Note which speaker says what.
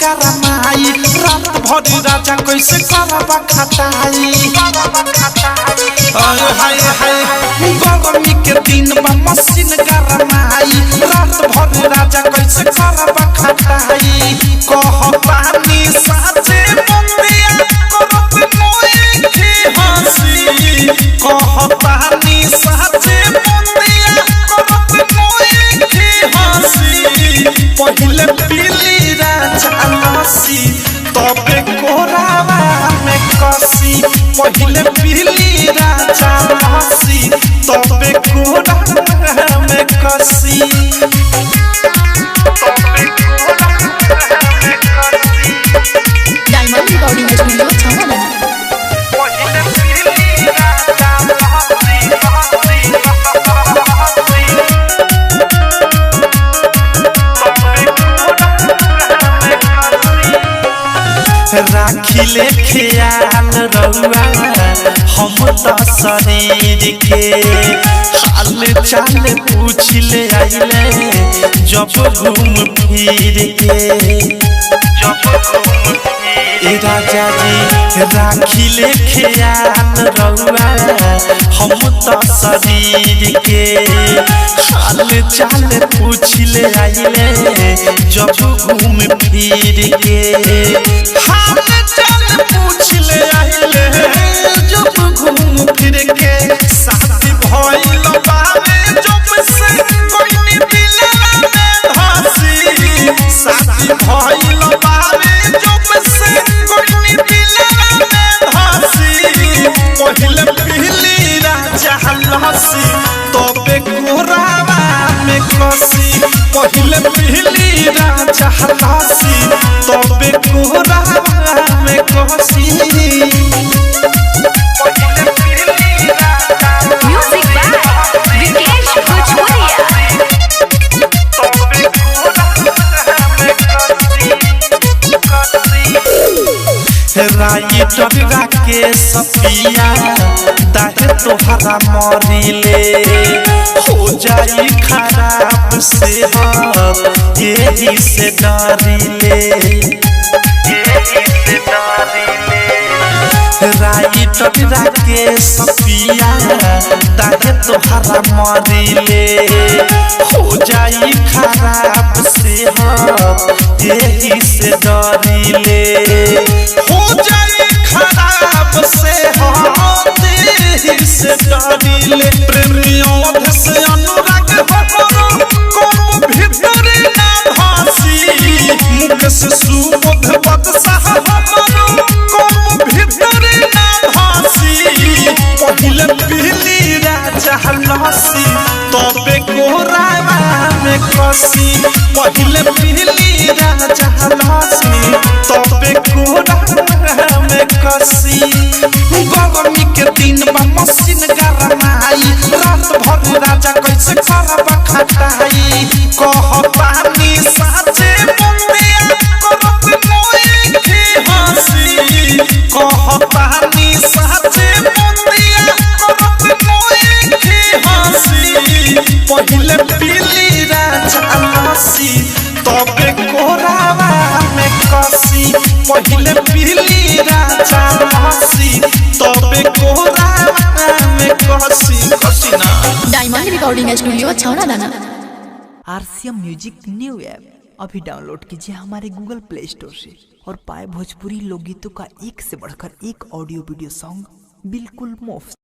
Speaker 1: गरमाई रात भर राजा कैसे करबा खटाई हाय हाय हाय गर्मी के दिन में मशीन गरमाई रात भर राजा कैसे करबा खटाई कहतानी साचे बंदिया करत मोए की हंसी कहतानी साचे बंदिया करत मोए की हंसी पहिले पीली राजा लस्सी तबे कोरावा में कसी पहिले पीली राजा लस्सी तबे कोरावा में कसी
Speaker 2: डायमंड रिकॉर्डिंग स्टूडियो छावना
Speaker 1: राखिले ख्याल रउआ हम त शरीर के हाल चाल पूछ ले आइले जब घूम फिर के राजा जी राखिले ख्याल रउआ हम त शरीर के हाल चाल पूछ ले आइले जब घूम फिर के हाल चाल पूछ ले आइले जब घूम फिर के साथी भइल बावे जब से कोई दिलवा में धसी साथी भइल बावे जब से कोई दिलवा में धसी पहिले पीली राजा लस्सी तबे कोरावा में कसी पहिले पीली राजा लस्सी तबे कोरावा में कसी
Speaker 2: म्यूजिक बाय विकेश भोजपुरिया
Speaker 1: राइटर के सपिया दाहे तोहरा मरिले हो जाई खराब सेहत यही से डरिले राइटर के सपिया दाहे तोहरा मरिले हो जाई खराब सेहत यही से डरिले हो जाई खराब सेहत यही से डरिले प्रेमियों से अनुराग हमरो को भीतर ना भासी मुख से सुबोध बदसाह हमरो को भीतर ना भासी पहिले पीली राजा लस्सी तबे कोरावा में कसी पहिले पीली राजा लस्सी तबे कोरावा में कसी गर्मी के दिन में मशीन गरमाई रात भर राजा कैसे करबा खटाई कहतानी साचे बंदिया करत मोए की हंसी कहतानी साचे बंदिया करत मोए की हंसी पहिले पीली राजा लस्सी तबे कोरावा में कसी पहिले पीली राजा लस्सी तबे कोरावा में कसी ना
Speaker 2: डायमंड रिकॉर्डिंग स्टूडियो छावना
Speaker 3: आरसीएम म्यूजिक न्यू ऐप अभी डाउनलोड कीजिए हमारे गूगल प्ले स्टोर से और पाए भोजपुरी लोकगीतों का एक से बढ़कर एक ऑडियो वीडियो सॉन्ग बिल्कुल मुफ्त।